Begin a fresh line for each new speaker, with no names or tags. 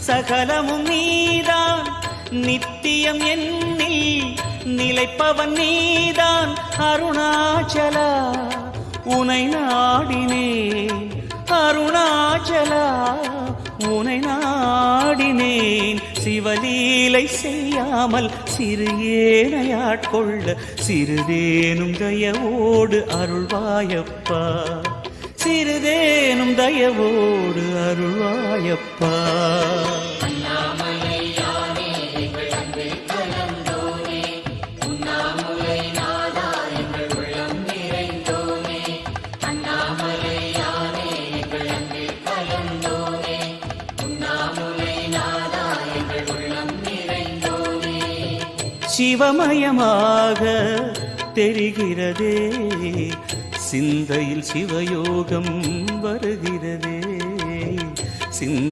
சகலமும் நீதான் நித்தியம் என்னில் நிலைப்பவன் நீதான் அருணாச்சலா உனை நாடினேன் அருணாச்சலா உனை நாடினேன் சிவலீலை செய்யாமல் சிறு ஏனையாட்கொள்ள சிறிதேனும் தயவோடு அருள்வாயப்பா சிறிதேனும் தயவோடு அருள்வாயப்பா சிவமயமாக தெரிகிறதே சிந்தையில் சிவயோகம் வருகிறதே